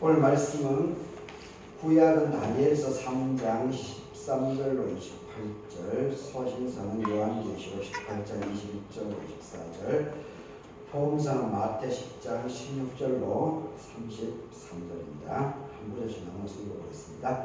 오늘 말씀은 구약은 다니엘서 3장 13절로 28절, 서신서는 요한계시록 18장 21절로 24절, 복음서는 마태 10장 16절로 33절입니다. 한 구절씩 나눠서 읽어보겠습니다.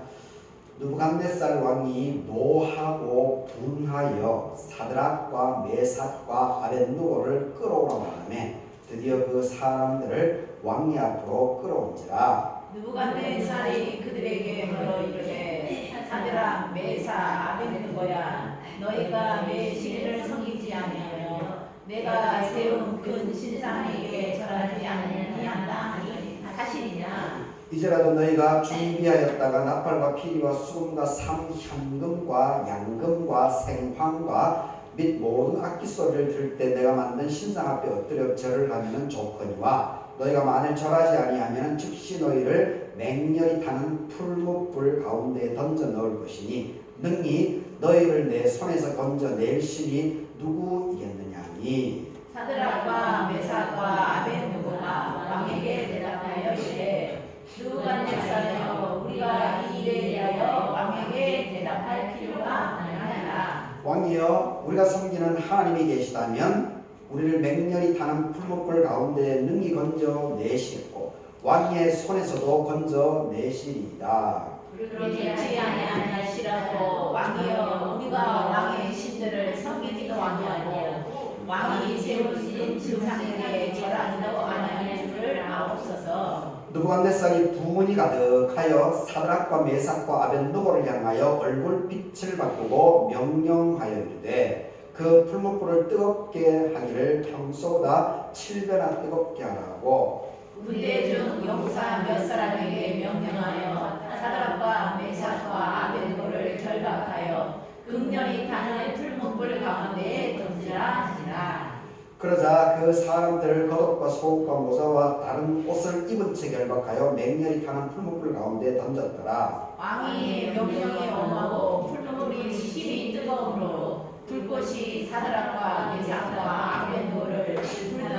느부갓네살 왕이 노하고 분하여 사드락과 메삭과 아벳느고를 끌어오라고 하매 드디어 그 사람들을 왕의 앞으로 끌어온지라. 느부갓네살이 그들에게 물어 이르되 사드락 메삭 아벳느고야 너희가 내 신을 섬기지 아니하며 내가 세운 큰 신상에게 절하지 아니한다 하니 사실이냐? 이제라도 너희가 준비하였다가 나팔과 피리와 수금과 삼현금과 양금과 생황과 및 모든 악기 소리를 들을 때 내가 만든 신상 앞에 엎드려 절을 하면 좋거니와 너희가 만일 절하지 아니하면 즉시 너희를 맹렬히 타는 풀무불 가운데에 던져 넣을 것이니 능히 너희를 내 손에서 건져낼 신이 누구이겠느냐니. 사드락과 메삭과 아벳느고가 왕에게 대답하여 이르되 느부갓네살여 우리가 이 일에 대하여 왕에게 대답할 필요가 아니하니라. 왕이여 우리가 섬기는 하나님이 계시다면 우리를 맹렬히 타는 풀무불 가운데 능히 건져 내시겠고 왕의 손에서도 건져 내시리이다. 그렇게 하지 아니하시라고 왕이여 우리가 왕의 신들을 섬기지도 아니하고 왕이 세우신 신상에게 절하지도 아니할 줄을 아옵소서. 느부갓네살이 분이 가득하여 사드락과 메삭과 아벳느고를 향하여 얼굴빛을 바꾸고 명령하여 이르되 그 풀무불을 뜨겁게 하기를 평소보다 7배나 뜨겁게 하라고. 군대 중 용사 몇 사람에게 명령하여 사드락과 메삭과 아벳느고를 결박하여 극렬히 타는 풀무불 가운데에 던지라 하시라. 그러자 그 사람들을 겉옷과 속옷과 모자와 다른 옷을 입은 채 결박하여 맹렬히 타는 풀무불 가운데 던졌더라. 왕이 명령이 엄하고 풀무불이 심히 뜨거우므로 불꽃이 사드락과 메삭과 아벳느고를 불던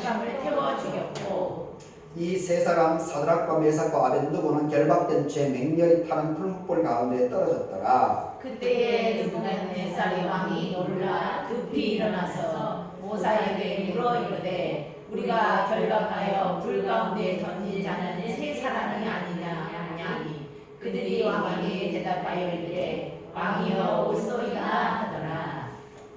사람을 태워 죽였고 이 세 사람 사드락과 메삭과 아벳느고는 결박된 채 맹렬히 타는 풀무불 가운데 떨어졌더라. 그때에 느부갓네살이 왕이 놀라 급히 일어나서 모사에게 물어 이르되 우리가 결박하여 불 가운데 던질 자는 세 사람이 아니냐 하니 그들이 왕에게 대답하여 이르되 왕이여 옳소이다 하더라.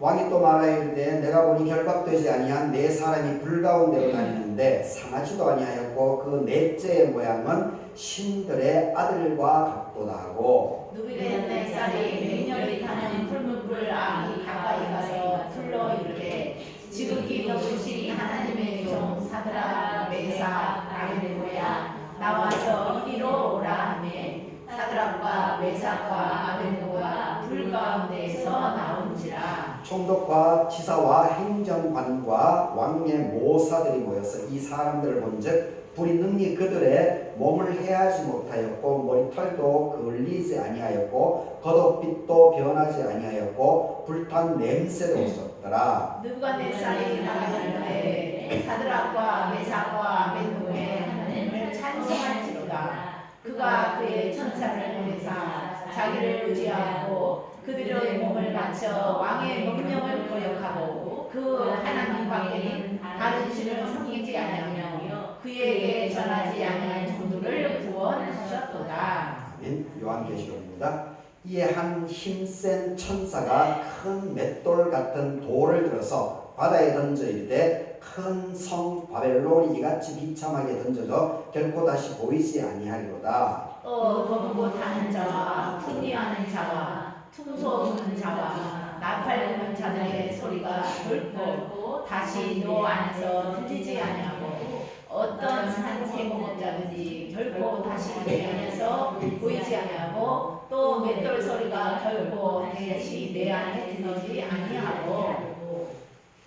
왕이 또 말하여 이르되 내가 보니 결박되지 아니한 네 사람이 불 가운데로 다니는데 상하지도 아니하였고 그 넷째의 모양은 신들의 아들과 같도다 하고. 느부갓네살이 맹렬히 타는 풀무불 앞이 가까이 가서 불러 이르되 지극히 높으신 하나님의 종 사드락 메삭 아벳느고야 나와서 이리로 오라 하매 사드락과 메삭과 아벳느고가 불 가운데에서 나온지라. 총독과 지사와 행정관과 왕의 모사들이 모여서 이 사람들을 본즉 불이 능히 그들의 몸을 해하지 못하였고 머리털도 그을리지 아니하였고 겉옷빛도 변하지 아니하였고 불탄 냄새도 없었더라. 느부갓네살이 나가는데 사드락과 메삭과 아벳느고의 하나님을 찬송할지로다. 그가 그의 천사를 보내사 자기를 의지하고 그들의 몸을 바쳐 왕의 명령을 거역하고 그 하나님 밖에는 다른 신을 섬기지 아니하며 그에게 전하지 아니할 정도를 구원하셨도다. 아멘. 요한계시록입니다. 이에 한 힘센 천사가 큰 맷돌 같은 돌을 들어서 바다에 던져 이르되 큰 성 바벨론이 이같이 비참하게 던져져 결코 다시 보이지 아니하리로다. 또 검고 타는 자와 풍리하는 자와 퉁소 부는 자와 나팔 부는 자들의 소리가 결코 다시 너 안에서 들리지 아니하고 어떤 산세공업자든지 결코 다시 내 안에서 보이지 아니하고 또 맷돌 소리가 결코 다시 내 안에 들리지 아니하고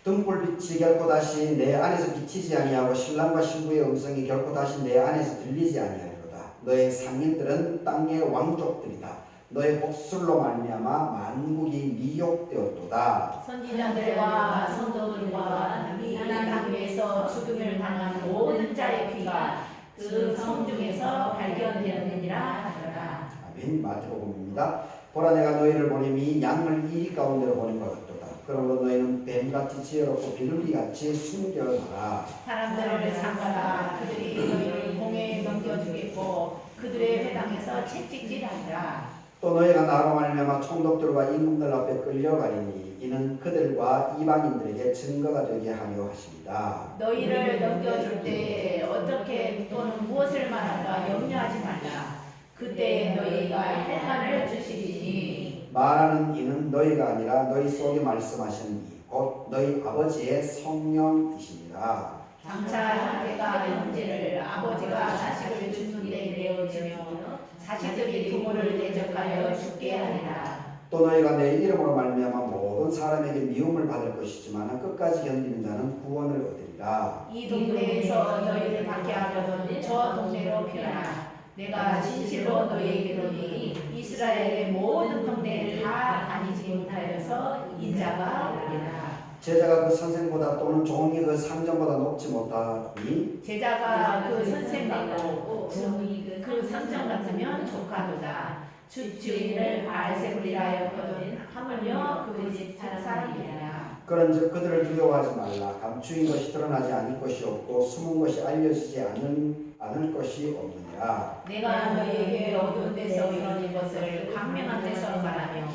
등불빛이 결코 다시 내 안에서 비치지 아니하고 신랑과 신부의 음성이 결코 다시 내 안에서 들리지 아니하리로다. 너의 상인들은 땅의 왕족들이다. 너의 복술로 말미암아 만국이 미혹되었도다. 선지자들과 성도들과 이 땅 위에서 죽음을 당한 모든 자의 피가 너희가 그 성 중에서 발견되느니라 하더라. 아멘. 마태복음입니다. 보라 내가 너희를 보내미 양을 이리 가운데로 보낸 것 같도다. 그러므로 너희는 뱀같이 지혜롭고 비둘기같이 숨겨놔라. 사람들을 삼가라. 그들이 너희를 공에 넘겨주겠고 그들의 회당에서 채찍질하리라. 또 너희가 나로 말미암아 총독들과 임금들 앞에 끌려가리니 이는 그들과 이방인들에게 증거가 되게 하려 하십니다. 너희를 넘겨줄 때 어떻게 또는 무엇을 말할까 염려하지 말라. 그때 너희가 할 말을 주시리니 말하는 이는 너희가 아니라 너희 속에 말씀하시는 이 곧 너희 아버지의 성령이십니다. 장차 형제가 형제를 아버지가 자식을 죽는 데 내어주며 자식들이 부모를 대적하여 죽게 하리라. 또 너희가 내 이름으로 말미암아 모든 사람에게 미움을 받을 것이지만 끝까지 견디는 자는 구원을 얻으리라. 이 동네에서 너희를 밖에 하려던 저 동네로 피하라. 내가 진실로 너희에게 이르노니 이스라엘의 모든 동네를 다 다니지 못하여서 인자가 오리라. 제자가 그 선생보다 또는 종이 그 상전보다 높지 못하니 제자가 그 선생님하고 종이 그 상전 같으면 조카도다. 주인을 바알세불이라 하였거든 하물며 그 집 사람이라. 그런즉 그들을 두려워하지 말라. 감추인 것이 드러나지 않을 것이 없고 숨은 것이 알려지지 않을 것이 없느니라. 내가 너희에게 어두운 데서 이런 것을 광명한 데서 말하며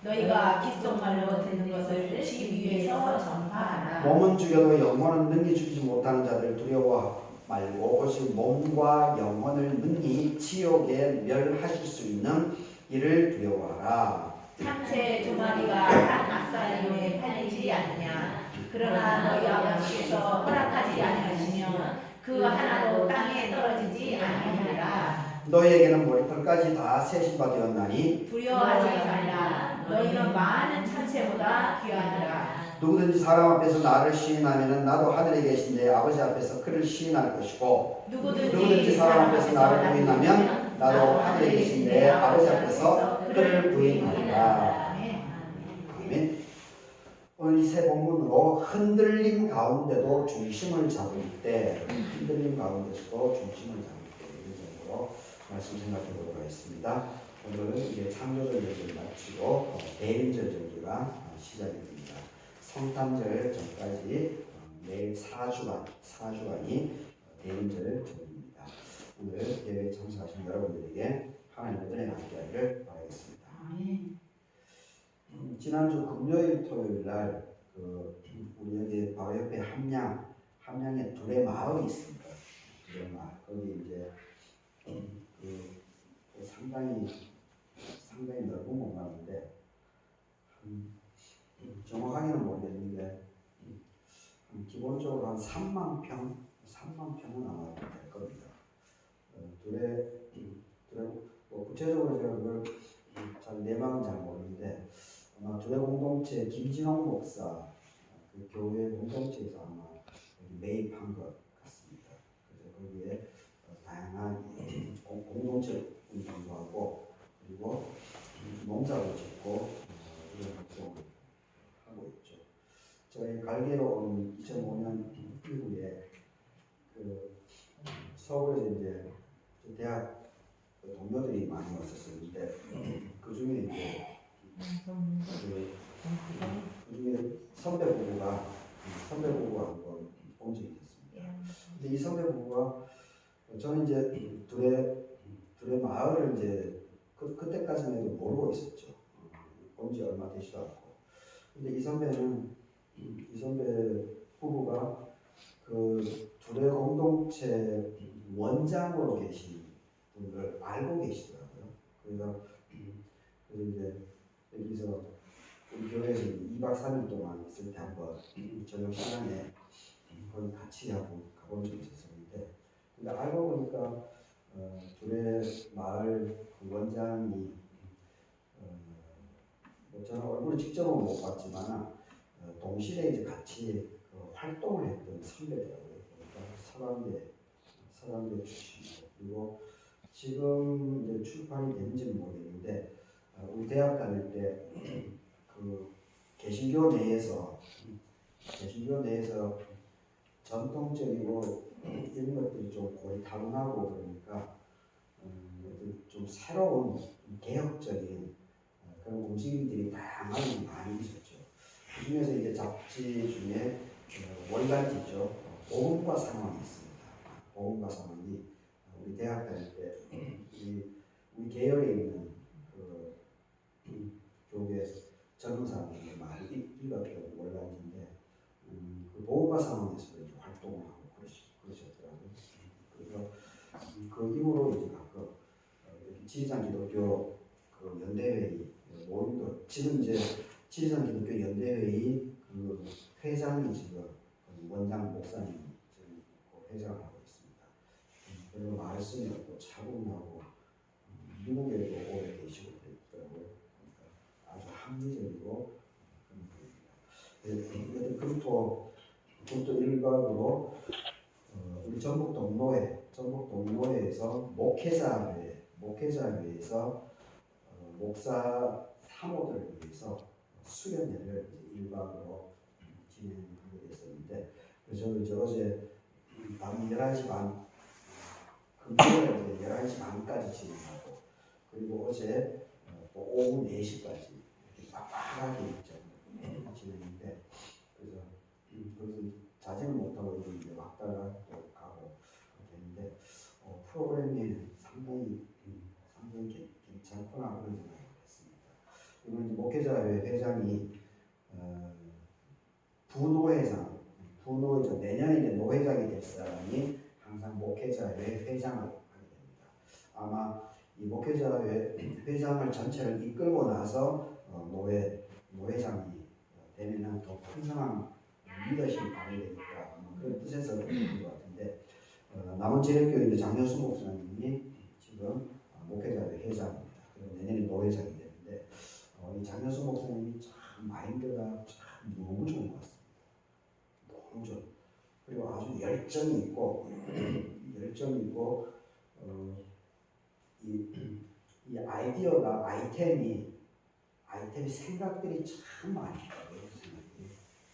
너희가 귓속말로 듣는 것을 집 위에서 전파하라. 몸은 죽여도 영혼은 능히 죽이지 못하는 자들을 두려워 말고 오직 몸과 영혼을 능히 지옥에 멸하실 수 있는 이를 두려워하라. 참새 두 마리가 한 앞사이에 팔리지 않느냐. 그러나 너희 아버지께서 허락하지 아니하시면 그 하나도 땅에 떨어지지 아니하리라. 너희에게는 머리털까지 다 세신 바 되었나니 두려워하지 말라. 너희는 많은 참새보다 귀하니라. 누구든지 사람 앞에서 나를 시인하면 나도 하늘에 계신 내 아버지 앞에서 그를 시인할 것이고 누구든지 사람 앞에서 나를 부인하면 나도 하늘에 계신 내 아버지 앞에서 그를 부인하리라. 아멘. 오늘 이 세 본문으로 흔들림 가운데도 중심을 잡을 때 흔들림 가운데서도 중심을 잡을 때 이런 정도로 말씀 생각해 보도록 하겠습니다. 오늘은 이제 창조절 절기를 마치고 대림절 절기가 시작이 됩니다. 성탄절 전까지 매일 4주간이 대림절 절기입니다. 오늘 예배에 참석하신 여러분들에게 하나님의 은혜가 함께하기를 바라겠습니다. 지난주 금요일 토요일 날 우리 여기 바로 옆에 함양에 둘의 마을이 있습니다. 둘의 마을 거기 이제 상당히 넓은 공간인데 정확하게는 모르겠는데 기본적으로 한 3만 평은 아마 될 겁니다. 구체적으로 제가 그걸 내 마음은 잘 모르는데 아마 두레 공동체 김진홍 목사 그 교회 공동체에서 아마 매입한 것 같습니다. 그래서 거기에 다양한 공동체 운동도 하고 그리고 농사도 짓고 이런 활동을 하고 있죠. 저희 갈개로 온 2005년 이후에 서울에서 이제 대학 동료들이 많이 왔었는데 그 중에 이제 그 중에 선배 부부가 한번 온 적이 있었습니다. 근데 이 선배 부부가 저는 이제 둘의 마을을 이제 그때까지는 해도 모르고 있었죠. 온 지 얼마 되지도 않고. 근데 이 선배 부부가 그 둘의 공동체 원장으로 계신 분을 알고 계시더라고요. 그래서 이제 여기서 우리 교회에서 2박 3일 동안 있을 때 한번 저녁 시간에 거기 같이 가본 적이 있었는데 근데 알고 보니까 둘의 마을 그 원장이 저는 얼굴을 직접은 못 봤지만 동시에 이제 같이 활동을 했던 선배더라고요. 그러니까 서강대 출신이고 그리고 지금 이제 출판이 됐는지는 모르겠는데 우리 대학 다닐 때 그 개신교 내에서 전통적이고 이런 것들이 좀 좀 거의 타고나고 그러니까 좀 새로운 개혁적인 그런 움직임들이 다양하게 많이 있었죠. 그 중에서 이제 잡지 중에 월간지죠. 보험과 상황이 있습니다. 보험과 상황이 우리 대학 다닐 때 우리 계열에 있는 그 교계 젊은 사람들이 많이 읽었던 월간지인데 그 보험과 상황에서 이제 활동을 하고 그러셨더라고요. 그래서 그 이후로 이제 가끔 지리산 기독교 그 연대회의 모임도 지금 이제 지리산 기독교 연대회의 그 회장이 지금 원장 목사님이 지금 그 회장을 하고 있습니다. 그리고 말씀이 또 차분하고 미국에도 오래 계시고 있더라고요. 그러니까 아주 합리적이고 그런 분입니다. 금토 일각으로 우리 전북 동로회에서 목회자회에서 목사 사모들을 위해서 수련회를 일박으로 진행하게 됐었는데, 그래서 이제 어제 밤 11시 반, 금요일 이제 11시 반까지 진행하고, 그리고 어제 또 오후 4시까지 이렇게 빡빡하게 진행했는데, 그래서 거기서 자제는 못하고 이제 왔다가 또 가고 됐는데, 프로그램이 상당히 괜찮구나 그런 생각을 했습니다. 그리고 이제 목회자회 회장이 부노회장 내년에 이제 노회장이 될 사람이 항상 목회자회 회장을 하게 됩니다. 아마 이 목회자회 회장을 전체를 이끌고 나서 노회장이 되면은 더 풍성한 리더십이 발휘되니까 그런 뜻에서 그런 것 같은데, 남원제일교회 장현수 목사님이 지금 목회자회 회장입니다. 그리고 내년에 노회장이 되는데 이 장현수 목사님이 참 마인드가 참 너무 좋은 것 같습니다. 너무 좋. 그리고 아주 열정이 있고 이 아이디어가 아이템이 생각들이 참 많이 있다고요.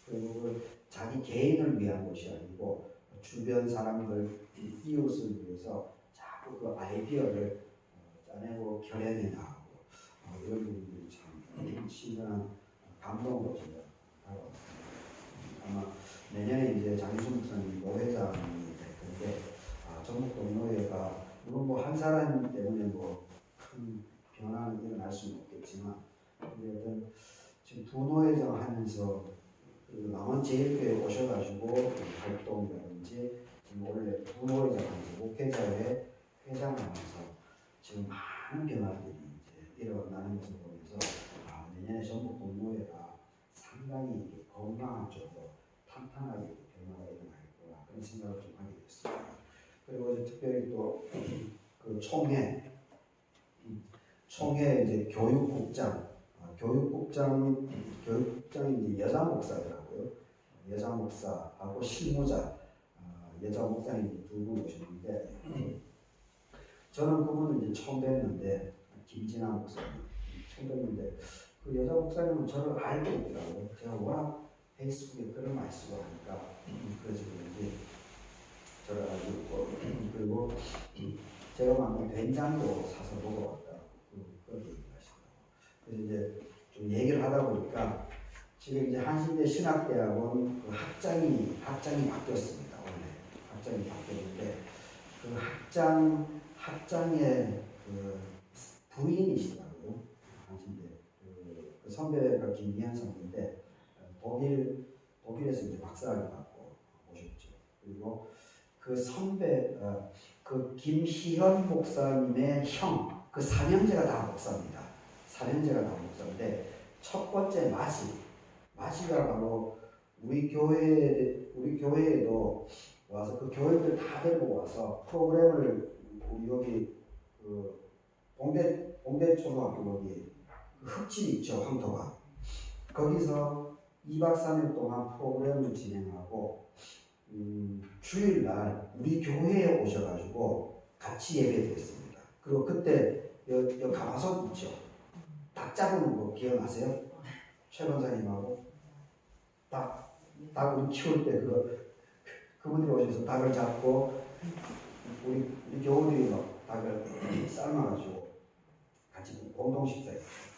그리고 그 자기 개인을 위한 것이 아니고 주변 사람들 이웃을 위해서 자꾸 그 아이디어를 짜내고 결연해 나가고 이런 부분들이 참 신선한 감동으로 제가 다가왔습니다. 아마 내년에 이제 장희순 목사님 노회장이 될 텐데 전북 동노회가 물론 뭐 한 사람 때문에 뭐 큰 변화는 일어날 수는 없겠지만 어쨌든 지금 부노회장 하면서 남원제일교회 오셔가지고 활동이라든지 지금 원래 부노회장 하면서 목회자회 회장을 하면서 지금 많은 변화들이 이제 일어나는 것을 보면서 내년에 전북 동노회가 상당히 건강한 쪽으로 탄탄하게 변화가 일어나겠구나 그런 생각을 좀 하게 됐습니다. 그리고 이제 특별히 또 그 총회 이제 교육국장이 이제 여자 목사더라고요. 여자 목사하고 실무자 여자 목사님 두 분 오셨는데 저는 그분을 이제 처음 뵀는데 김진아 목사님 처음 뵀는데 그 여자 목사님은 저를 알고 있더라고요. 제가 워낙 페이스북에 글을 많이 쓰고 하니까 그래서 그런지 저를 알고 있고 그리고 제가 만든 된장도 사서 먹어봤다고 그런 얘기를 하시더라고요. 그래서 이제 좀 얘기를 하다 보니까 지금 이제 한신대 신학대학원 그 학장이 바뀌었습니다. 원래 학장이 바뀌었는데 그 학장의 그 부인이시더라고요. 한신대 그 선배가 김미한 선배인데 독일에서 이제 박사학위 받고 오셨죠. 그리고 그 선배 그 김희현 목사님의 형 그 삼형제가 다 목사입니다. 삼형제가 다 목사인데 첫 번째 마지가 바로 우리 교회에도 와서 그 교회들 다 데리고 와서 프로그램을 우리 여기 그 봉대 초등학교 거기 흙집 있죠, 황토가 거기서 2박 3일 동안 프로그램을 진행하고 주일날 우리 교회에 오셔가지고 같이 예배드렸습니다. 그리고 그때 여기 가마솥 있죠, 닭 잡은 거 기억나세요? 최 권사님하고 닭 우리 키울 때 그분들이 오셔서 닭을 잡고 우리 교우들이 막 닭을 삶아가지고 같이 공동 식사했어요.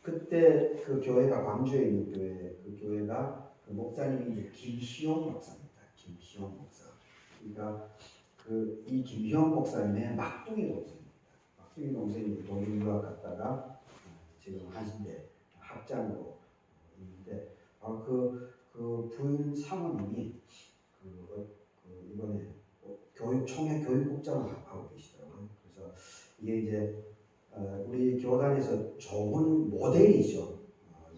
그때 그 교회가 광주에 있는 교회, 그 교회가 그 목사님이 이제 김시용 목사입니다. 김시용 목사. 그러니까 이 김시용 목사님의 막둥이 동생입니다. 막둥이 동생이 독일 유학 갔다가 지금 한신대 학장으로 있는데 그 부인 사모님이 이번에 총회 교육국장을 하고 계시더라고요. 그래서 이게 이제 우리 교단에서 좋은 모델이죠.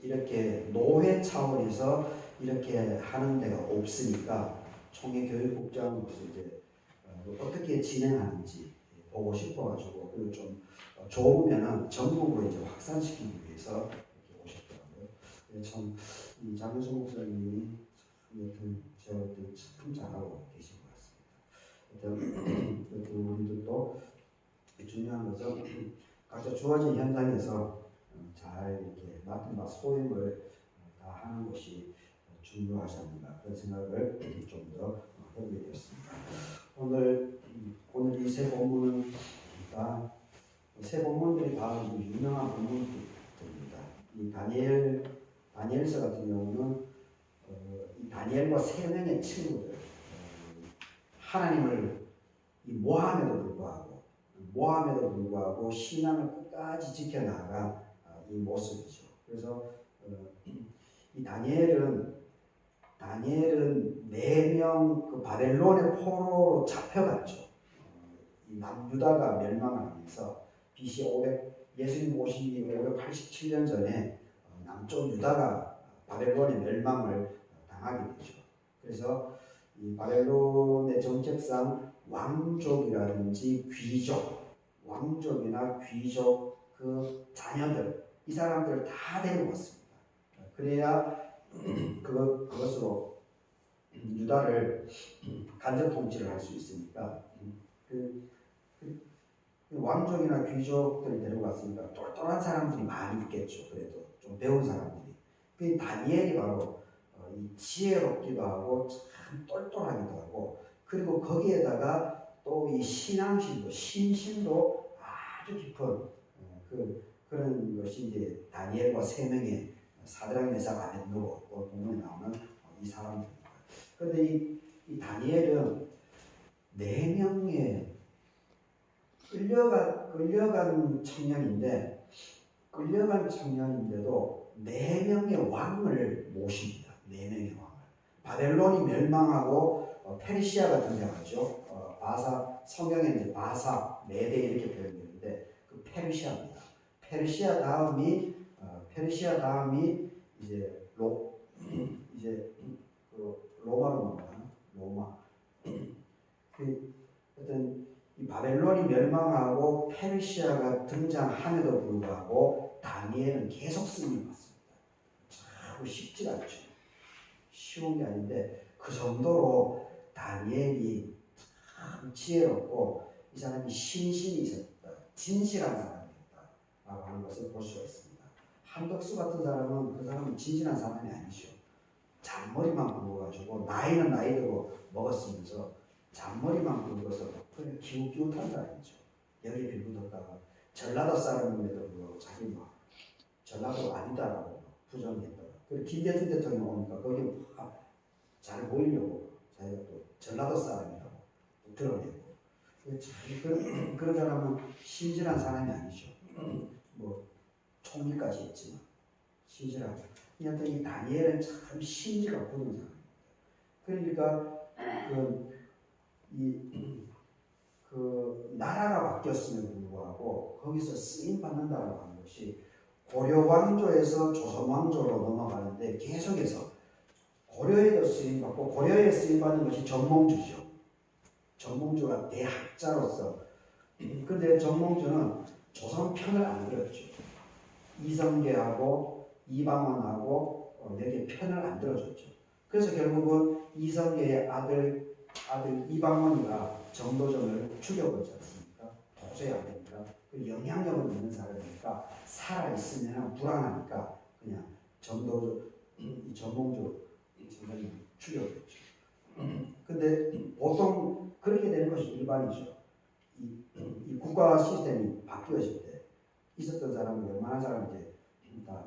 이렇게 노회 차원에서 이렇게 하는 데가 없으니까 총회 교육국장으로서 이제 어떻게 진행하는지 보고 싶어가지고 그리고 좀 좋으면은 전국으로 이제 확산시키기 위해서 이렇게 오셨더라고요. 참이 장효수 목사님이 여튼 제가 참 잘하고 계신 것 같습니다. 여튼 우리도 또 중요한 것은 각자 주어진 현장에서 잘 이렇게 맡은 바 소임을 다 하는 것이 중요하지 않나 그런 생각을 좀 더 해보게 되었습니다. 오늘 이 세 본문은 세 본문들이 다 유명한 본문들입니다. 이 다니엘서 같은 경우는 이 다니엘과 세 명의 친구들 하나님을 모함에도 불구하고 신앙을 끝까지 지켜나간 이 모습이죠. 그래서 이 다니엘은 4명 그 바벨론의 포로로 잡혀갔죠. 이 남유다가 멸망하면서 BC 500 예수님 오시기 587년 전에 남쪽 유다가 바벨론의 멸망을 당하게 되죠. 그래서 이 바벨론의 정책상 왕족이라든지 왕족이나 귀족 그 자녀들 이 사람들을 다 데려왔습니다. 그래야 그것으로 유다를 간접 통치를 할 수 있으니까 그 왕족이나 귀족들을 데려갔으니까 똘똘한 사람들이 많이 있겠죠. 그래도 좀 배운 사람들이. 그 다니엘이 바로 이 지혜롭기도 하고 참 똘똘하기도 하고 그리고 거기에다가 또 이 신앙심도 신심도 아주 깊은 그런 것이 이제 다니엘과 세 명의 사드락 메삭 아벤노고 또 본문에 나오는 이 사람들입니다. 그런데 이 다니엘은 4명의 끌려간 청년인데도 4명의 왕을 모십니다. 4명의 왕을. 바벨론이 멸망하고 페르시아가 등장하죠. 바사 성경에 이제 바사, 메대 이렇게 표현되는데 그 페르시아입니다. 페르시아 다음이 이제 로마로 넘어가는 로마. 어떤 이 바벨론이 멸망하고 페르시아가 등장함에도 불구하고 다니엘은 계속 쓰임을 받습니다. 참 쉽지 않죠. 쉬운 게 아닌데 그 정도로 다니엘이 참 지혜롭고 이 사람이 신심이 있었다. 진실한 사람이었다라고 하는 것을 볼 수가 있습니다. 한덕수 같은 사람은 그 사람은 진실한 사람이 아니죠. 잔머리만 굵어가지고 나이는 나이대로 먹었으면서 잔머리만 굵어서 그냥 기웃기웃한 사람이죠. 여기 빌붙었다가 전라도 사람임에도 불구하고 자기 막 전라도 아니다라고 부정했다가 그리고 김대중 대통령 오니까 거기 잘 보이려고 자기가 또 전라도 사람이라고 또 드러내고 그런 사람은 신실한 사람이 아니죠. 뭐 총리까지 했지만 신실하고 그냥 이 다니엘은 참 심지가 굳은 사람입니다. 그러니까 그 나라가 바뀌었음에도 불구하고 거기서 쓰임 받는다라고 하는 것이 고려 왕조에서 조선 왕조로 넘어가는데 계속해서 고려에도 쓰임 받고 고려에 쓰임 받는 것이 정몽주죠. 정몽주가 대학자로서 근데 정몽주는 조선 편을 안 들었죠. 이성계하고 이방원하고 내게 편을 안 들어줬죠. 그래서 결국은 이성계의 아들 이방원이가 정도전을 죽여버리지 않습니까? 도저히 안 됩니다. 그 영향력을 있는 사람이니까 살아있으면 불안하니까 그냥 전몽주 선생님 죽여버렸죠. 근데 보통 그렇게 되는 것이 일반이죠. 이 국가 시스템이 바뀌어질 때 있었던 사람은 웬만한 사람이 이제 다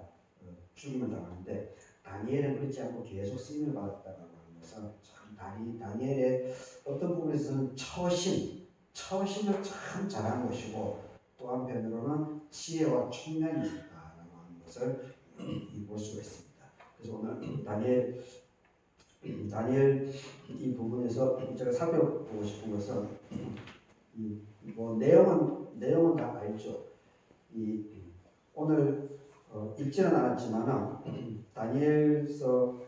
죽임을 당하는데 다니엘은 그렇지 않고 계속 쓰임을 받았다고 하는 것은 참 다니엘의 어떤 부분에서는 처신을 참 잘한 것이고 또 한편으로는 지혜와 총명이 있었다라고 하는 것을 볼 수가 있습니다. 그래서 오늘 다니엘 이 부분에서 제가 살펴보고 싶은 것은 뭐 내용은 다 알죠. 오늘 읽지는 않았지만은 다니엘서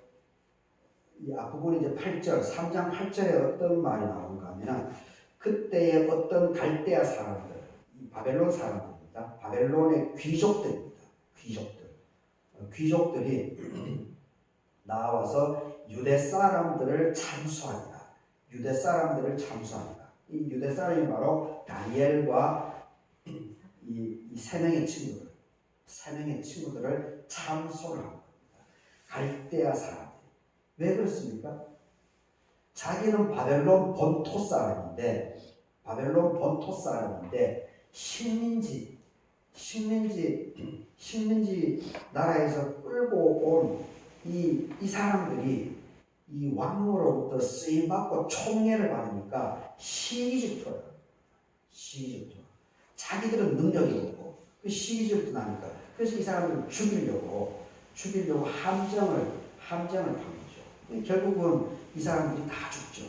이 앞부분에 이제 3장 8절에 어떤 말이 나오는가 하면 그때의 어떤 갈대아 사람들, 이 바벨론 사람들입니다. 바벨론의 귀족들입니다. 귀족들이 나와서 유대 사람들을 참수합니다. 이 유대 사람이 바로 다니엘과 이 세 명의 친구들을 참소를 합니다. 갈대아 사람들. 왜 그렇습니까? 자기는 바벨론 본토 사람인데 식민지 나라에서 끌고 온 이 사람들이 이 왕으로부터 쓰임받고 총애를 받으니까 시기 질투해요. 자기들은 능력이 없고 그 시기 질투나니까 그래서 이 사람들을 죽이려고 함정을 판 거죠. 결국은 이 사람들이 다 죽죠.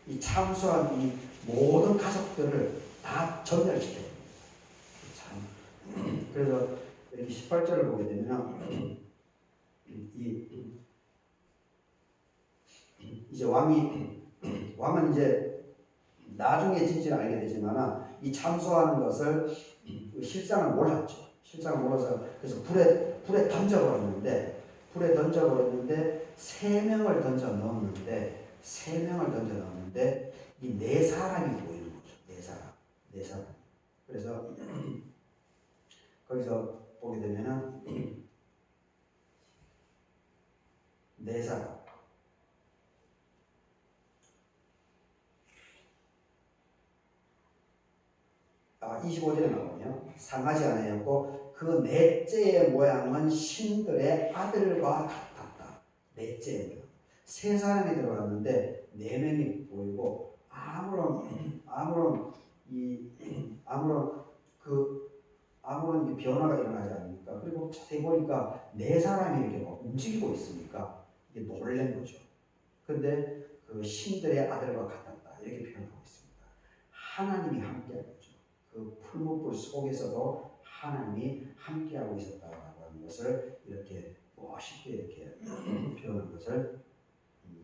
이 참수한 이 모든 가족들을 다 전멸시켜요. 참. 그래서 여기 18절을 보게 되면 이제 왕은 이제 나중에 진실을 알게 되지만 이 참소하는 것을 실상을 몰랐죠. 몰라서 그래서 불에 던져버렸는데 세 명을 던져 넣었는데 이 네 사람이 보이는 거죠. 네 사람. 그래서 거기서 보게 되면은 네 사람. 25절에 나오면 상하지 아니하였고 그 넷째의 모양은 신들의 아들과 같았다. 넷째의 모양. 세 사람이 들어갔는데 네 명이 보이고 아무런 변화가 일어나지 않으니까 그리고 자세히 보니까 네 사람이 이렇게 막 움직이고 있으니까 이게 놀란 거죠. 근데 그 신들의 아들과 같았다 이렇게 표현하고 있습니다. 하나님이 함께하는 거죠. 그 풀무불 속에서도 하나님이 함께하고 있었다라고 하는 것을 이렇게 멋있게 이렇게 표현한 것을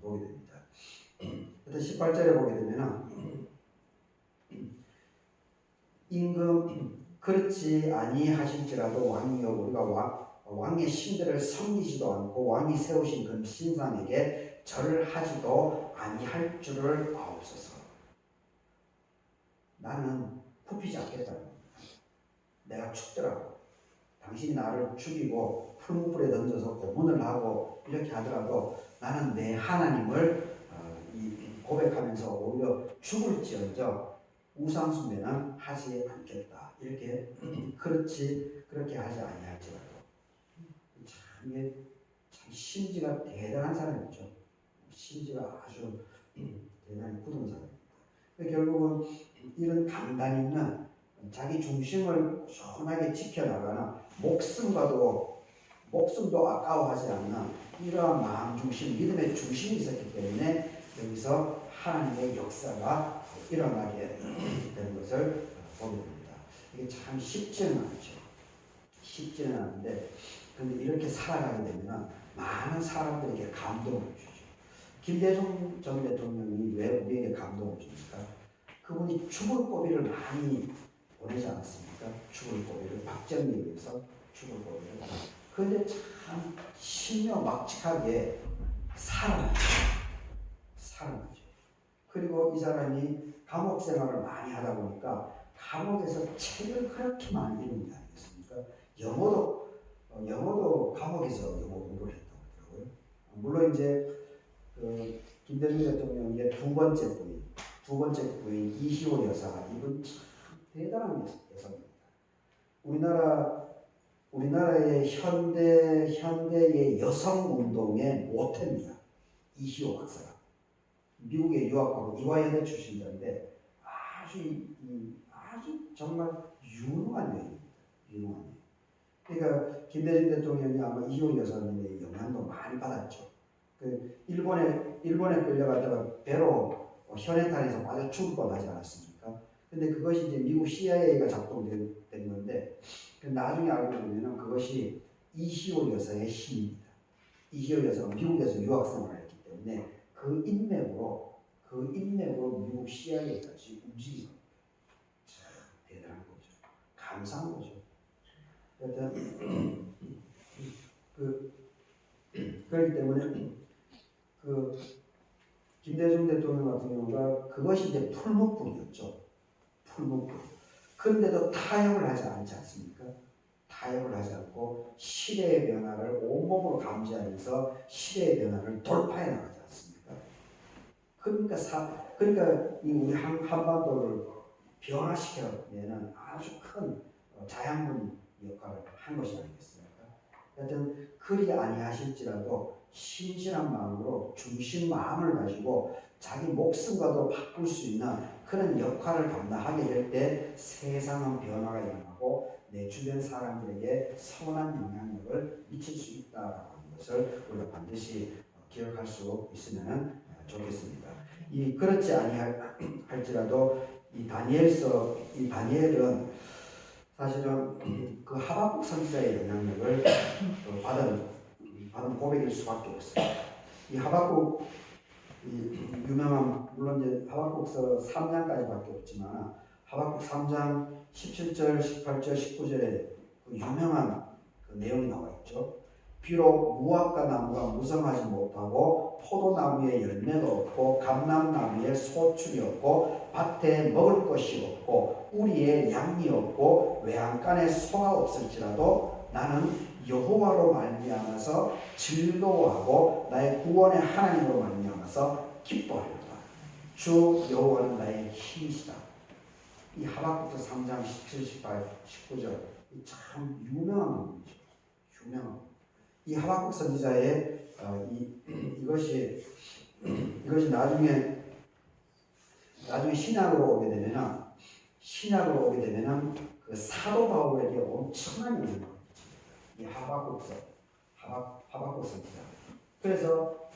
보게 됩니다. 일단 18절에 보게 되면 임금 그렇지 아니하실지라도 왕이여 우리가 왕의 신들을 섬기지도 않고 왕이 세우신 그 신상에게 절을 하지도 아니할 줄을 아옵소서. 나는 굽히지 않겠다는 겁니다. 내가 죽더라도 당신이 나를 죽이고 풀무불에 던져서 고문을 하고 이렇게 하더라도 나는 내 하나님을 고백하면서 오히려 죽을지언정 우상 숭배는 하지 않겠다. 이렇게 그렇게 하지 아니할지라도 참 심지가 대단한 사람이죠. 심지가 아주 대단히 굳은 사람입니다. 결국은 이런 강단 있는 자기 중심을 꾸준하게 지켜나가는 목숨도 아까워하지 않는 이러한 마음 중심, 믿음의 중심이 있었기 때문에 여기서 하나님의 역사가 일어나게 되는 것을 보게 됩니다. 이게 참 쉽지는 않은데 그런데 이렇게 살아가게 되면 많은 사람들에게 감동을 주죠. 김대중 전 대통령이 왜 우리에게 감동을 줍니까? 그분이 죽을 고비를 많이 보내지 않았습니까? 죽을 고비를 박정희에 의해서 죽을 고비를. 그런데 참 신묘막측하게 살아나죠. 그리고 이 사람이 감옥 생활을 많이 하다 보니까 감옥에서 책을 그렇게 많이 읽은 게 아니겠습니까? 영어도 감옥에서 영어 공부를 했다고 하더라고요. 물론 이제 김대중 대통령의 두 번째 부인 이시호 여사, 이분 참 대단한 여성입니다. 우리나라의 현대의 여성 운동의 모태입니다. 이시호 박사가 미국에 유학하고 이화여대 출신자인데 아주 정말 유능한 여인입니다. 유능한 여인. 그러니까 김대중 대통령이 아마 이시호 여사님의 영향도 많이 받았죠. 그 일본에 끌려가다가 배로 현해탄에서 빠져 죽을 뻔하지 않았습니까? 근데 그것이 이제 미국 CIA가 작동된 건데 나중에 알고 보면은 그것이 이시호 여사의 힘입니다. 이시호 여사가 미국에서 유학 생활을 했기 때문에 그 인맥으로 미국 CIA까지 움직인 겁니다. 참 대단한 거죠. 감사한 거죠. 여튼 그렇기 때문에 김대중 대통령 같은 경우가 그것이 이제 풀무불이었죠. 풀무불. 그런데도 타협을 하지 않지 않습니까? 타협을 하지 않고 시대의 변화를 온몸으로 감지하면서 시대의 변화를 돌파해 나가지 않습니까? 그러니까 이 우리 한반도를 변화시켜내는 아주 큰 자양분 역할을 한 것이 아니겠습니까? 하여튼 그리 아니하실지라도 신실한 마음으로 중심 마음을 가지고 자기 목숨과도 바꿀 수 있는 그런 역할을 감당하게 될 때 세상은 변화가 일어나고 내 주변 사람들에게 선한 영향력을 미칠 수 있다라는 것을 우리가 반드시 기억할 수 있으면 좋겠습니다. 그렇지 아니할지라도 이 다니엘은 사실은 그 하박국 선지자의 영향력을 받은 고백일 수밖에 없어요. 이 하박국 유명한 물론 이제 하박국서 3장까지밖에 없지만 하박국 3장 17절, 18절, 19절에 그 유명한 그 내용이 나와 있죠. 비록 무화과 나무가 무성하지 못하고 포도나무에 열매도 없고 감람나무에 소출이 없고 밭에 먹을 것이 없고 우리에 양이 없고 외양간에 소가 없을지라도 나는 여호와로 말미암아서 즐거워하고 나의 구원의 하나님으로 말미암아서 기뻐하리로다. 주 여호와는 나의 힘이시다. 이 하박국서 3장 17, 18, 19절 참 유명한 부분이죠. 유명한. 이 하박국 선지자의 이것이 나중에 신약으로 오게 되면은 그 사도 바울에게 엄청난 영향을 미칩니다. 이 하박국 선지자. 그래서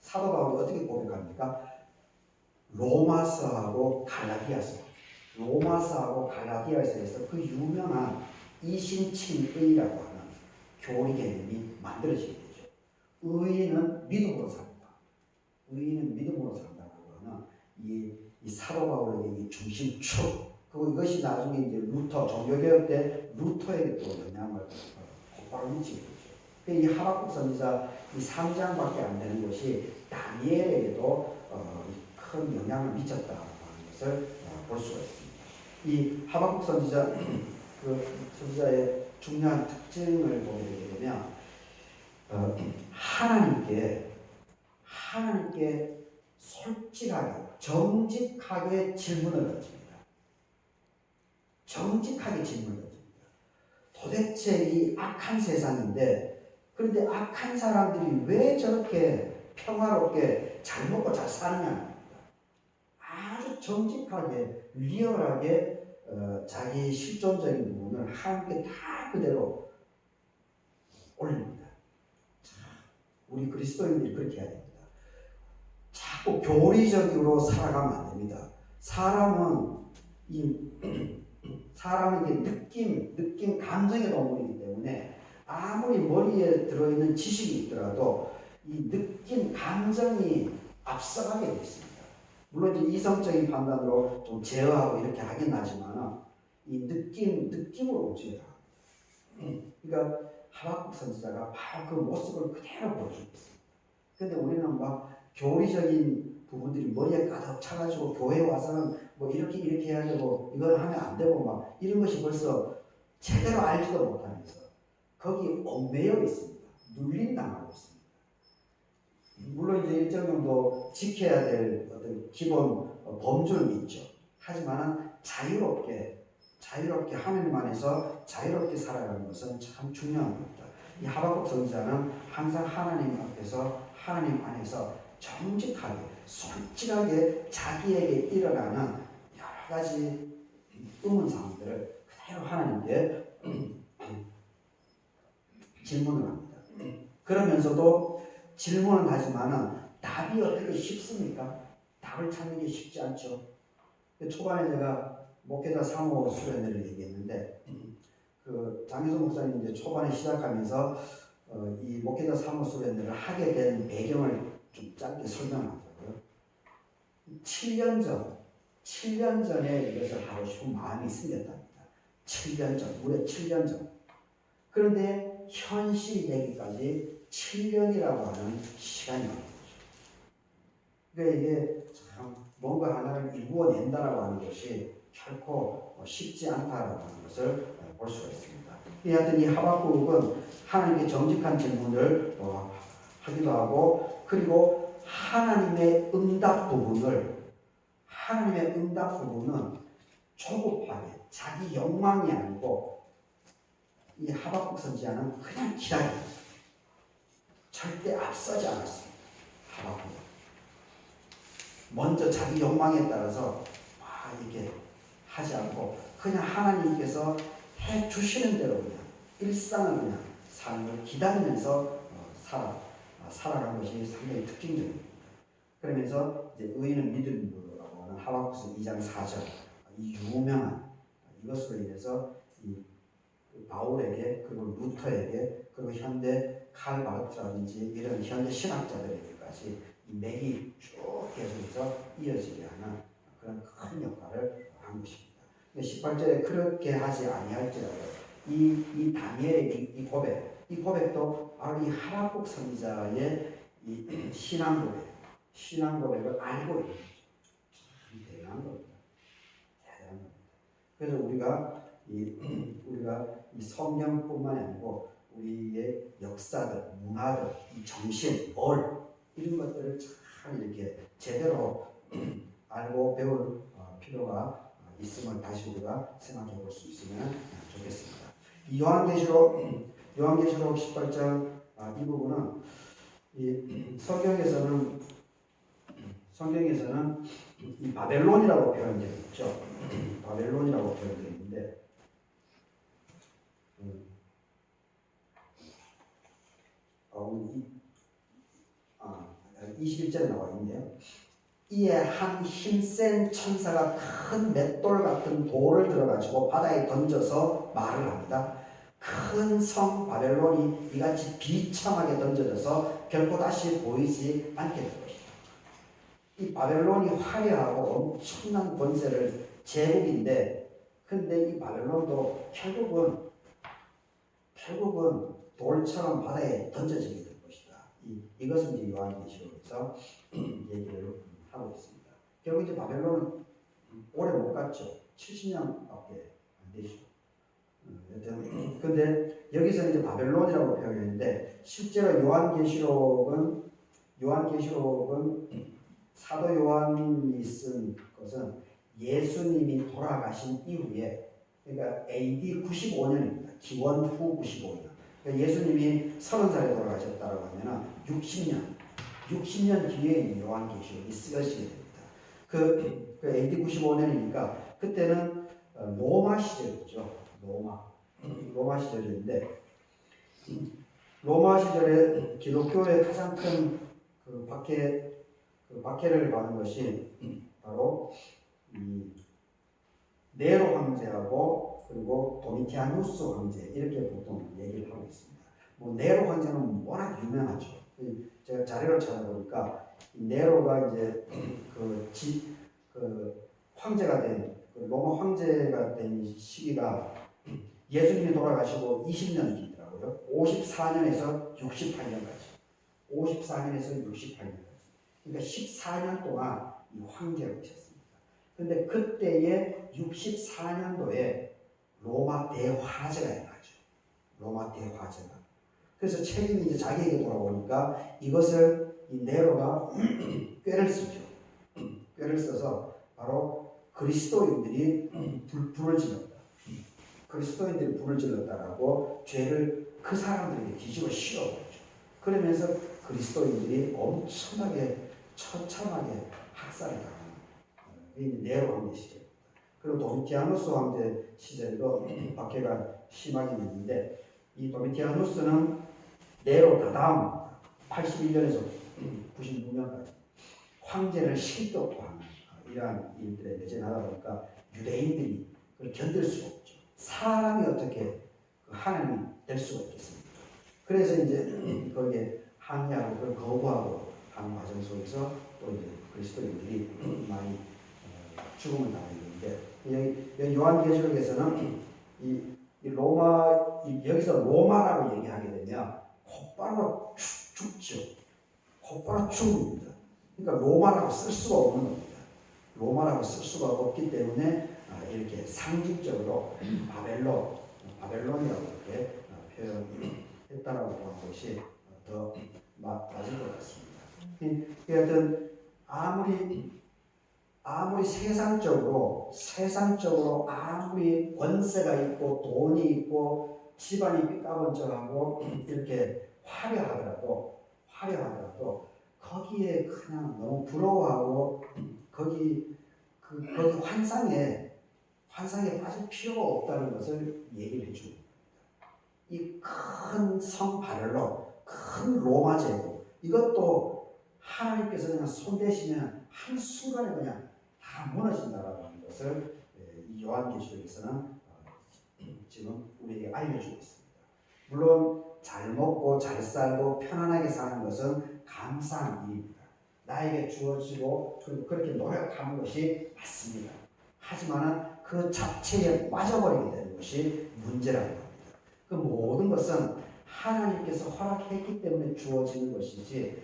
사도 바울이 어떻게 고백합니까? 로마서하고 갈라디아서에서 그 유명한 이신칭의라고 하는 교리 개념이 만들어지게 되죠. 의인은 믿음으로 산다. 믿음으로 산다고 하는 이 사도 바울에게 이 중심축. 그리고 이것이 나중에 이제 종교개혁 때 루터에게 또 영향을 곧바로 미치게 되죠. 이 하박국 선지자 이 3장밖에 안 되는 것이 다니엘에게도 큰 영향을 미쳤다고 하는 것을 볼 수가 있습니다. 이 하박국 선지자의 중요한 특징을 보게 되게 되면 하나님께 솔직하게 정직하게 질문을 던집니다. 도대체 이 악한 세상인데 그런데 악한 사람들이 왜 저렇게 평화롭게 잘 먹고 잘 사느냐. 아주 정직하게 리얼하게 자기 실존적인 부분을 하나님께 다 그대로 올립니다. 우리 그리스도인들이 그렇게 해야 됩니다. 자꾸 교리적으로 살아가면 안 됩니다. 사람은 느낌, 감정의 동물이기 때문에 아무리 머리에 들어있는 지식이 있더라도 이 느낌, 감정이 앞서가게 되어 있습니다. 물론 이제 이성적인 판단으로 좀 제어하고 이렇게 하긴 하지만 이 느낌으로 움직여라. 그러니까 하박국 선지자가 바로 그 모습을 그대로 보여주고 있습니다. 근데 우리는 막 교리적인 부분들이 머리에 가득 차가지고 교회 와서는 뭐 이렇게 해야 되고 이걸 하면 안 되고 막 이런 것이 벌써 제대로 알지도 못하면서 거기 얽매여 있습니다. 눌림당하고 있습니다. 물론 이제 일정 정도 지켜야 될 어떤 기본 범주는 있죠. 하지만은 자유롭게 하나님 안에서 자유롭게 살아가는 것은 참 중요한 겁니다. 이 하박국 선지자는 항상 하나님 앞에서 하나님 안에서 정직하게 솔직하게 자기에게 일어나는 여러 가지 의문사항들을 그대로 하나님께 질문을 합니다. 그러면서도 질문은 하지만은 답이 어떻게 쉽습니까? 답을 찾는 게 쉽지 않죠. 초반에 제가 목회자 사모 수련회를 얘기했는데 그 장혜선 목사님 이제 초반에 시작하면서 이 목회자 사모 수련회를 하게 된 배경을 좀 짧게 설명하더라고요. 7년 전에 이것을 하고 싶은 마음이 생겼답니다. 7년 전, 무려 7년 전. 그런데 현실이 되기까지 7년이라고 하는 시간이 나옵니다. 그러니까 이게 참 뭔가 하나를 이루어낸다라고 하는 것이 결코 쉽지 않다라고 하는 것을 볼 수가 있습니다. 하여튼 이 하박국은 하나님께 정직한 질문을 하기도 하고 그리고 하나님의 응답 부분은 조급하게 자기 욕망이 아니고 이 하박국 선지자는 그냥 기다립니다. 절대 앞서지 않았습니다. 하박국은 먼저 자기 욕망에 따라서 이렇게 하지 않고 그냥 하나님께서 해 주시는 대로 그냥 일상을 그냥 삶을 기다리면서 살아간 것이 상당히 특징적입니다. 그러면서 이제 의인은 믿음으로라고 하는 하박국서 2장 4절 이 유명한 이것으로 인해서 이 바울에게 그리고 루터에게 그리고 현대 칼 바르트라든지 이런 현대 신학자들에게까지 맥이 쭉 계속해서 이어지게 하는 그런 큰 역할을 한 것입니다. 18절에 그렇게 하지 아니할지라도 이 다니엘의 이 고백도 바로 이 하박국 선지자의 이 신앙 고백을 알고 있는 거죠. 참 대단한 겁니다. 그래서 우리가 이 성경뿐만 아니고 우리의 역사들, 문화들, 이 정신, 이런 것들을 참 이렇게 제대로 알고 배울 필요가 있음을 다시 우리가 생각해 볼 수 있으면 좋겠습니다. 이 요한계시록 18장 이 부분은 이 성경에서는 이 바벨론이라고 표현되어 있죠. 바벨론이라고 표현되어 있는데 21절에 나와 있네요. 이에 한 힘센 천사가 큰 맷돌 같은 돌을 들어가지고 바다에 던져서 말을 합니다. 큰 성 바벨론이 이같이 비참하게 던져져서 결코 다시 보이지 않게 될 것이다. 이 바벨론이 화려하고 엄청난 권세를 제국인데 근데 이 바벨론도 결국은 돌처럼 바다에 던져지게 될 것이다. 이것은 이제 요한계시록에서 얘기를 하고 있습니다. 결국 이제 바벨론은 오래 못 갔죠. 70년밖에 안 되죠. 근데 여기서 이제 바벨론이라고 표현했는데 실제로 요한계시록은 사도 요한이 쓴 것은 예수님이 돌아가신 이후에 그러니까 AD 95년입니다. 기원 후 95년. 그러니까 예수님이 30살에 돌아가셨다고 하면 60년 뒤에 있는 요한계시록이 쓰여지게 됩니다. 그 AD 95년이니까 그때는 로마 시절이죠. 로마 시절인데 로마 시절에 기독교의 가장 큰 박해를 받은 것이 바로 네로 황제하고 그리고 도미티아누스 황제 이렇게 보통 얘기를 하고 있습니다. 네로 황제는 워낙 유명하죠. 제가 자료를 찾아보니까 네로가 이제 황제가 된 로마 황제가 된 시기가 예수님이 돌아가시고 20년이 되더라고요. 54년에서 68년까지. 그러니까 14년 동안 이 황제를 계셨습니다. 근데 그때의 64년도에 로마 대화제가 일어나죠. 로마 대화제가. 그래서 책임이 이제 자기에게 돌아오니까 이것을 이 네로가 꾀를 쓰죠. 꾀를 써서 바로 그리스도인들이 불을 질렀다. 그리스도인들이 불을 질렀다라고 죄를 그 사람들에게 뒤집어 씌워버리죠. 그러면서 그리스도인들이 엄청나게 처참하게 학살을 당하는 이 네로 황제 시절. 그리고 도미티아누스 황제 시절도 박해가 심하게 됐는데 이 도미티아누스는 네로 다다음 81년에서 96년까지 황제를 실격하는 이러한 일들에 내재하다 보니까 유대인들이 그걸 견딜 수가 없죠. 사람이 어떻게 하나님이 될 수가 있겠습니까? 그래서 이제 거기에 항의하고 그걸 거부하고 하는 과정 속에서 또 이제 그리스도인들이 많이 죽음을 당했는데 여기 요한계시록에서는 이 로마 여기서 로마라고 얘기하게 되면 곧바로 죽죠. 곧바로 죽습니다. 그러니까 로마라고 쓸 수가 없는 겁니다. 로마라고 쓸 수가 없기 때문에 이렇게 상징적으로 바벨론이라고 이렇게 표현했다라고 보는 것이 더 맞을 것 같습니다. 하여튼 아무리 세상적으로 아무리 권세가 있고 돈이 있고 집안이 삐까번쩍하고 이렇게 화려하더라도 거기에 그냥 너무 부러워하고 거기 환상에 빠질 필요가 없다는 것을 얘기를 해줍니다. 이 큰 성 바벨론, 큰 로마 제국 이것도 하나님께서 그냥 손대시면 한순간에 그냥 다 무너진다라고 하는 것을 이 요한계시록에서는 지금 우리에게 알려주고 있습니다. 물론 잘 먹고 잘 살고 편안하게 사는 것은 감사한 일입니다. 나에게 주어지고 그렇게 노력하는 것이 맞습니다. 하지만 그 자체에 빠져버리게 되는 것이 문제라고 합니다. 그 모든 것은 하나님께서 허락했기 때문에 주어지는 것이지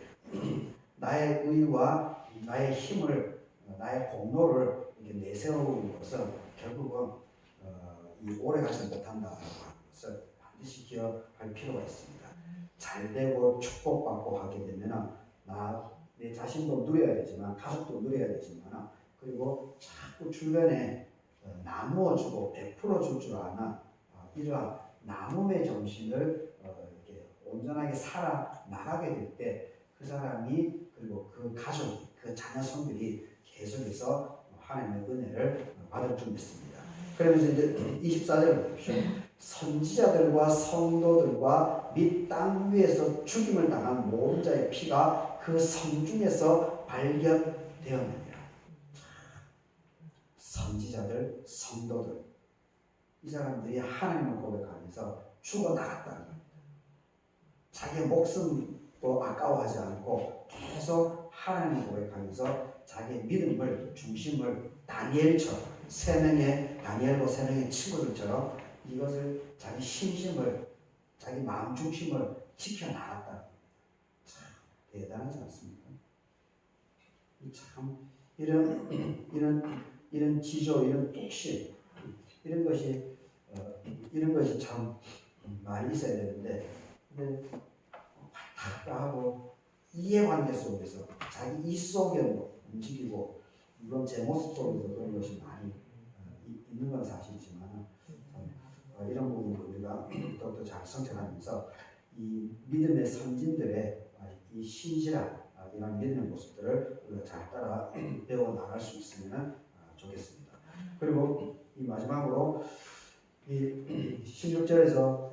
나의 의와 나의 힘을 나의 공로를 이렇게 내세우는 것은 결국은 오래가지 못한다라고 하는 것을 반드시 기억할 필요가 있습니다. 잘 되고 축복받고 하게 되면 내 자신도 누려야 되지만 가족도 누려야 되지만 그리고 자꾸 주변에 나누어주고 베풀어 줄 줄 아는 이러한 나눔의 정신을 이렇게 온전하게 살아 나가게 될 때 그 사람이 그리고 그 가족, 그 자녀 성들이 계속해서 하나님의 은혜를 받을 줄 믿습니다. 그러면서 이제 24절을 보십시오. 선지자들과 성도들과 및 땅 위에서 죽임을 당한 모든 자의 피가 그 성중에서 발견되었느니라. 선지자들, 성도들 이 사람들이 하나님을 고백하면서 죽어나갔다는 겁니다. 자기의 목숨도 아까워하지 않고 계속 하나님을 고백하면서 자기의 믿음을 중심을 다니엘처럼 다니엘과 세 명의 친구들처럼 이것을 자기 신심을 자기 마음 중심을 지켜나갔다. 참 대단하지 않습니까? 참 이런 지조, 이런 뚝심 이런 것이 참 많이 있어야 되는데 근데 답답하고 이해관계 속에서 자기 이 속에 움직이고 물론 제 모습 속에서 그런 것이 많이 있는 건 사실이지만 이런 부분을 우리가 더욱더 잘 성찰하면서 이 믿음의 선진들의 이 신실한 이런 믿음의 모습들을 우리가 잘 따라 배워 나갈 수 있으면 좋겠습니다. 그리고 이 마지막으로 이 16절에서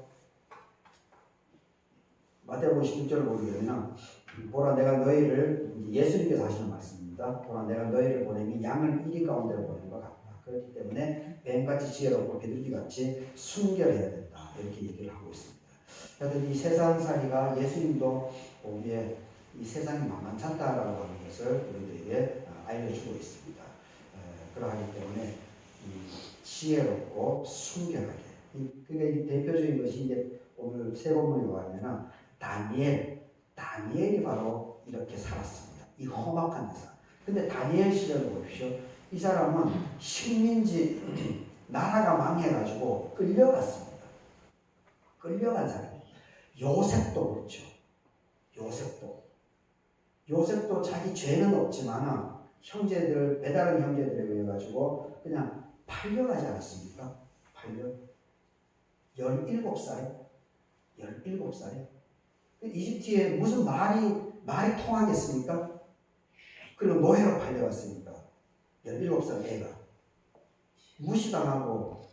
마태복음 16절을 보게 되면 보라 내가 너희를 예수님께서 하시는 말씀입니다. 보라 내가 너희를 보내니 양을 이리 가운데로 보낸 것 같다. 그렇기 때문에 뱀같이 지혜롭고 비둘기같이 순결해야 된다. 이렇게 얘기를 하고 있습니다. 하여튼 이 세상살이가 예수님도 보기에 이 세상이 만만찮다라고 하는 것을 우리들에게 알려주고 있습니다. 그러하기 때문에 지혜롭고 순결하게 그러니까 이 대표적인 것이 이제 오늘 세 본문에 와면 다니엘이 바로 이렇게 살았습니다. 이 험악한 데서. 근데 다니엘 시절을 보십시오. 이 사람은 식민지 나라가 망해가지고 끌려갔습니다. 끌려간 사람이에요. 요셉도 그렇죠. 요셉도 요셉도 자기 죄는 없지만 형제들, 배다른 형제들에 의해 가지고 그냥 팔려가지 않았습니까? 팔려. 17살에 17살에 이집트에 무슨 말이 통하겠습니까? 그리고 노예로 팔려갔으니까 17살 애가 무시당하고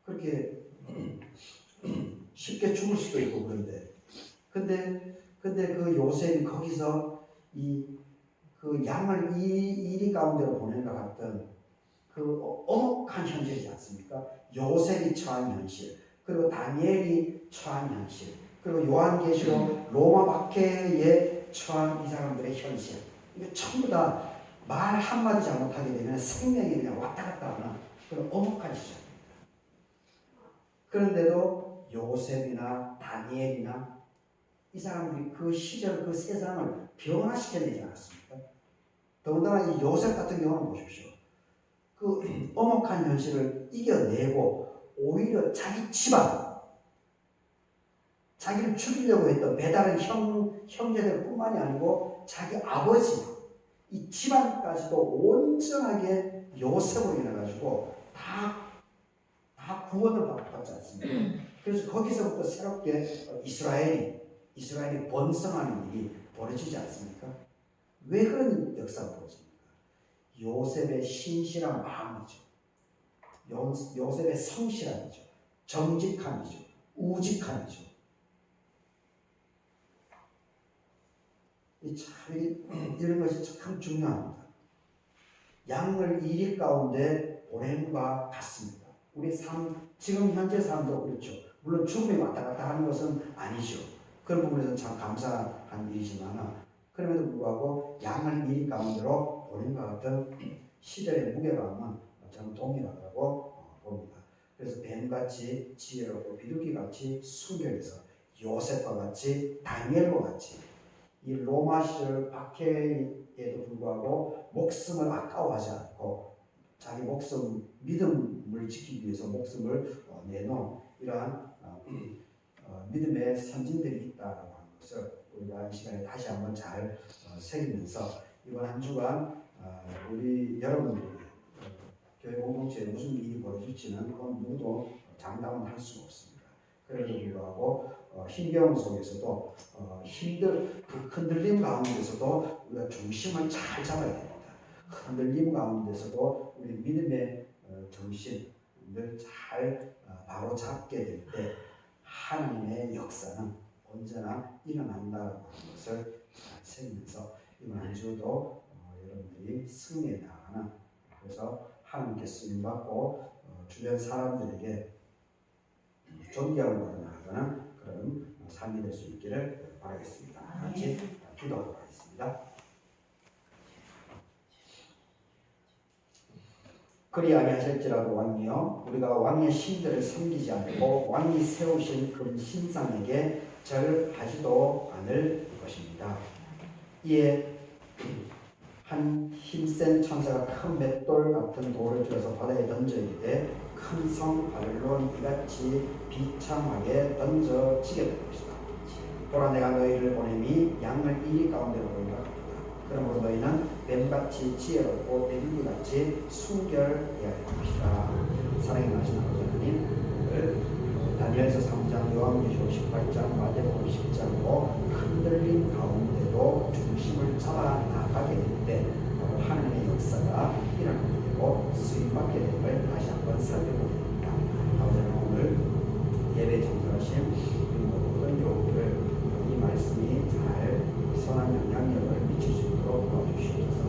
그렇게 쉽게 죽을 수도 있고 그런데 근데 그 요셉이 거기서 그 양을 이리 가운데로 보낸 것 같은 그 엄혹한 현실이지 않습니까? 요셉이 처한 현실, 그리고 다니엘이 처한 현실, 그리고 요한계시록 로마 박해에 처한 이 사람들의 현실, 이게 전부 다 말 한마디 잘못하게 되면 생명이 그냥 왔다 갔다 하는 그런 엄혹한 시절입니다. 그런데도 요셉이나 다니엘이나 이 사람들이 그 시절 그 세상을 변화시켜내지 않았습니까? 더군다나 이 요셉 같은 경우는 보십시오. 그 엄혹한 현실을 이겨내고 오히려 자기 집안, 자기를 죽이려고 했던 배다른 형제들 뿐만이 아니고 자기 아버지, 이 집안까지도 온전하게 요셉으로 인해가지고 다 구원을 받지 않습니까? 그래서 거기서부터 새롭게 이스라엘이 번성하는 일이 벌어지지 않습니까? 왜 그런 역사가 벌어집니까? 요셉의 신실한 마음이죠. 요셉의 성실함이죠. 정직함이죠. 우직함이죠. 이런 것이 참 중요합니다. 양을 이리 가운데 보냄과 같습니다. 우리 지금 현재 삶도 그렇죠. 물론 죽음이 왔다 갔다 하는 것은 아니죠. 그런 부분에서는 참 감사한 일이지만 그럼에도 불구하고 양을 이리 가운데로 보냄과 같은 시절의 무게감은 저는 동일하다고 봅니다. 그래서 뱀같이 지혜롭고 비둘기같이 순결해서 요셉과 같이 다니엘과 같이 이 로마 시절 박해에도 불구하고 목숨을 아까워하지 않고 자기 목숨, 믿음을 지키기 위해서 목숨을 내놓은 이러한 믿음의 선진들이 있다라고 하는 것을 우리가 이 시간에 다시 한번 잘 새기면서 이번 한 주간 우리 여러분들이 교회 공동체에 무슨 일이 벌어질지는 그건 누구도 장담은 할 수가 없습니다. 그래도 불구하고 힘겨움 속에서도 그 흔들림 가운데서도 우리가 중심을 잘 잡아야 됩니다. 흔들림 가운데서도 우리 믿음의 정신을 잘 바로 잡게 될 때 하나님의 역사는 언제나 일어난다는 것을 잘 새기면서 이번 한 주도 여러분들이 승리에 나가는 그래서 하나님께 쓰임받고 주변 사람들에게 존경을 나아가는 그런 삶이 될 수 있기를 바라겠습니다. 같이 기도하도록 하겠습니다. 그리 아니하실지라도 왕이여 우리가 왕의 신들을 섬기지 않고 왕이 세우신 금신상에게 절하지도 않을 것입니다. 이에 한 힘센 천사가 큰 맷돌 같은 돌을 들어서 바다에 던져 이르되 큰 성 바벨론 이같이 비참하게 던져지게 될 것이다. 보라 내가 너희를 보냄이 양을 이리 가운데로 보인다. 그러므로 너희는 뱀같이 지혜롭고 비둘기같이 순결해야 할 것이다. 사랑의 하신 아버지 하나님, 오늘 다니엘서 3장, 요한계시록 18장, 마태복음 10장으로 흔들림 가운데도 중심을 잡아 나가게 될 때 하나님의 역사가 일어나게 되고 쓰임받게 됨을 다시 한번 살펴봅니다. 아버지 오늘 예배 정사하신 모든 교우들 이 말씀이 잘 선한 영향력을 미칠 수 있도록 도와주시옵소서.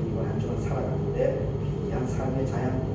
이번 한 주간 살아가는데 귀한 삶의 자양